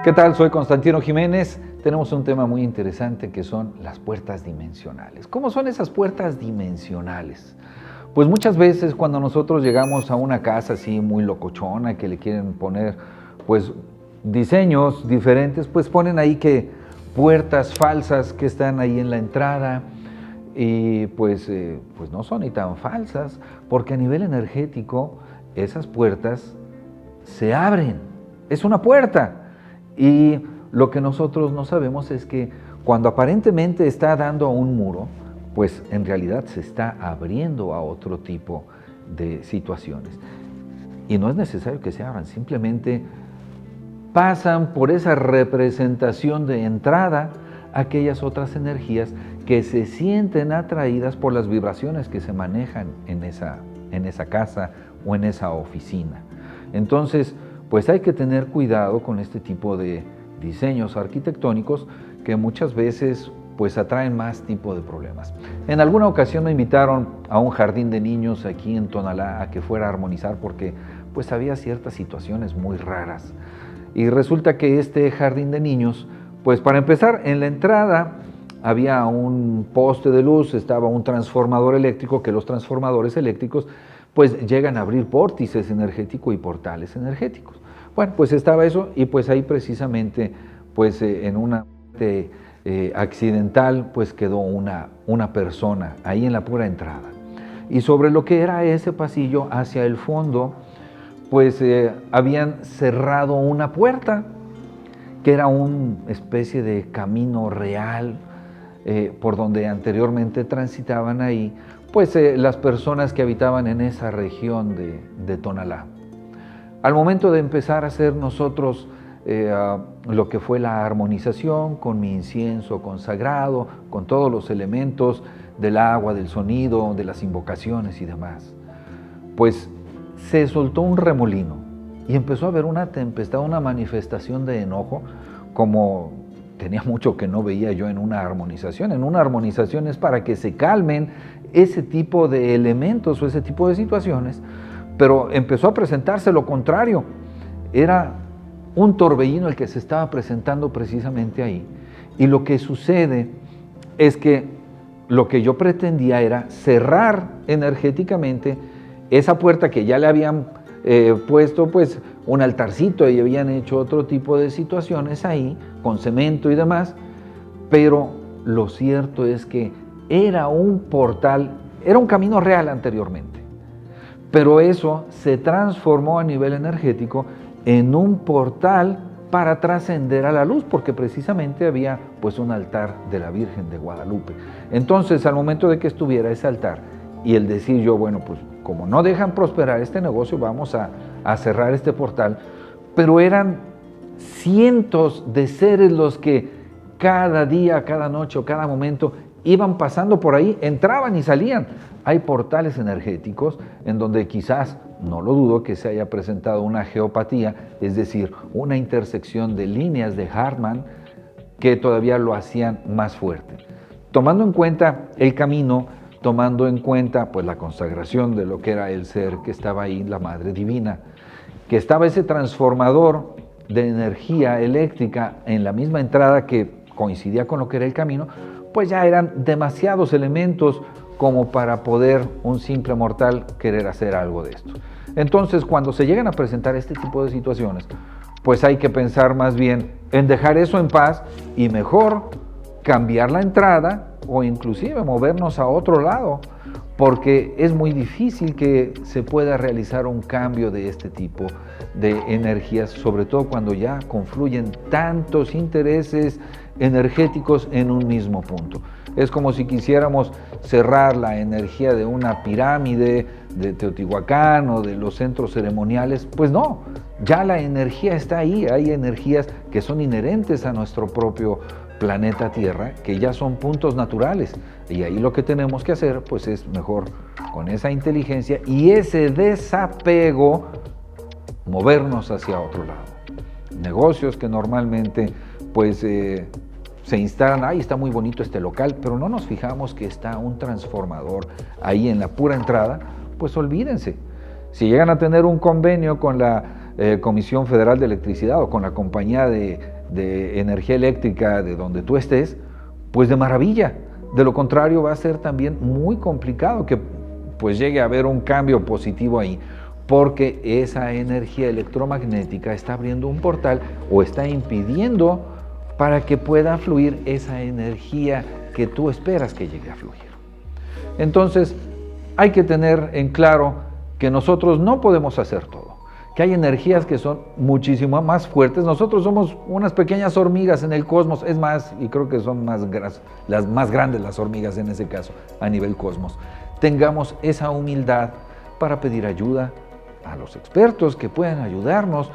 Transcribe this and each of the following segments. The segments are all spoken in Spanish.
¿Qué tal? Soy Constantino Jiménez. Tenemos un tema muy interesante que son las puertas dimensionales. ¿Cómo son esas puertas dimensionales? Pues muchas veces cuando nosotros llegamos a una casa así muy locochona, que le quieren poner pues diseños diferentes, pues ponen ahí que puertas falsas que están ahí en la entrada y pues no son ni tan falsas, porque a nivel energético esas puertas se abren. Es una puerta. Y lo que nosotros no sabemos es que cuando aparentemente está dando a un muro, pues en realidad se está abriendo a otro tipo de situaciones. Y no es necesario que se abran, simplemente pasan por esa representación de entrada aquellas otras energías que se sienten atraídas por las vibraciones que se manejan en esa casa o en esa oficina. Entonces, pues hay que tener cuidado con este tipo de diseños arquitectónicos que muchas veces pues atraen más tipo de problemas. En alguna ocasión me invitaron a un jardín de niños aquí en Tonalá a que fuera a armonizar porque pues había ciertas situaciones muy raras. Y resulta que este jardín de niños, pues para empezar, en la entrada había un poste de luz, estaba un transformador eléctrico, que los transformadores eléctricos pues llegan a abrir vórtices energéticos y portales energéticos. Bueno, pues estaba eso y pues ahí precisamente pues en una accidental pues quedó una persona ahí en la pura entrada. Y sobre lo que era ese pasillo hacia el fondo pues habían cerrado una puerta que era una especie de camino real por donde anteriormente transitaban ahí pues las personas que habitaban en esa región de Tonalá. Al momento de empezar a hacer nosotros lo que fue la armonización con mi incienso consagrado, con todos los elementos del agua, del sonido, de las invocaciones y demás, pues se soltó un remolino y empezó a haber una tempestad, una manifestación de enojo, como tenía mucho que no veía yo en una armonización. En una armonización es para que se calmen ese tipo de elementos o ese tipo de situaciones, pero empezó a presentarse lo contrario. Era un torbellino el que se estaba presentando precisamente ahí. Y lo que sucede es que lo que yo pretendía era cerrar energéticamente esa puerta que ya le habían puesto pues un altarcito y habían hecho otro tipo de situaciones ahí, con cemento y demás, pero lo cierto es que era un portal, era un camino real anteriormente, pero eso se transformó a nivel energético en un portal para trascender a la luz, porque precisamente había pues un altar de la Virgen de Guadalupe. Entonces, al momento de que estuviera ese altar y el decir yo, bueno, pues como no dejan prosperar este negocio, vamos a cerrar este portal, pero eran cientos de seres los que cada día, cada noche o cada momento iban pasando por ahí, entraban y salían. Hay portales energéticos en donde quizás, no lo dudo, que se haya presentado una geopatía, es decir, una intersección de líneas de Hartmann que todavía lo hacían más fuerte. Tomando en cuenta el camino, tomando en cuenta pues la consagración de lo que era el ser que estaba ahí, la Madre Divina, que estaba ese transformador de energía eléctrica en la misma entrada que coincidía con lo que era el camino, pues ya eran demasiados elementos como para poder un simple mortal querer hacer algo de esto. Entonces, cuando se llegan a presentar este tipo de situaciones, pues hay que pensar más bien en dejar eso en paz y mejor cambiar la entrada o inclusive movernos a otro lado, porque es muy difícil que se pueda realizar un cambio de este tipo de energías, sobre todo cuando ya confluyen tantos intereses energéticos en un mismo punto. Es como si quisiéramos cerrar la energía de una pirámide de Teotihuacán o de los centros ceremoniales. Pues no, ya la energía está ahí, hay energías que son inherentes a nuestro propio planeta Tierra, que ya son puntos naturales, y ahí lo que tenemos que hacer pues es mejor con esa inteligencia y ese desapego movernos hacia otro lado. Negocios que normalmente pues se instalan, ahí está muy bonito este local, pero no nos fijamos que está un transformador ahí en la pura entrada, pues olvídense. Si llegan a tener un convenio con la Comisión Federal de Electricidad o con la compañía de de energía eléctrica de donde tú estés, pues de maravilla. De lo contrario va a ser también muy complicado que pues llegue a haber un cambio positivo ahí, porque esa energía electromagnética está abriendo un portal o está impidiendo para que pueda fluir esa energía que tú esperas que llegue a fluir. Entonces, hay que tener en claro que nosotros no podemos hacer todo, que hay energías que son muchísimo más fuertes. Nosotros somos unas pequeñas hormigas en el cosmos, es más, y creo que son las más grandes las hormigas en ese caso, a nivel cosmos. Tengamos esa humildad para pedir ayuda a los expertos que puedan ayudarnos,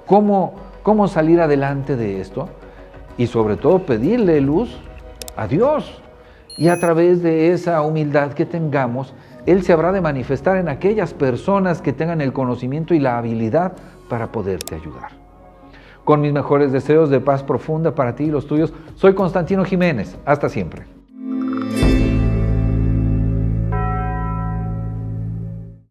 cómo salir adelante de esto, y sobre todo pedirle luz a Dios. Y a través de esa humildad que tengamos, Él se habrá de manifestar en aquellas personas que tengan el conocimiento y la habilidad para poderte ayudar. Con mis mejores deseos de paz profunda para ti y los tuyos, soy Constantino Jiménez. Hasta siempre.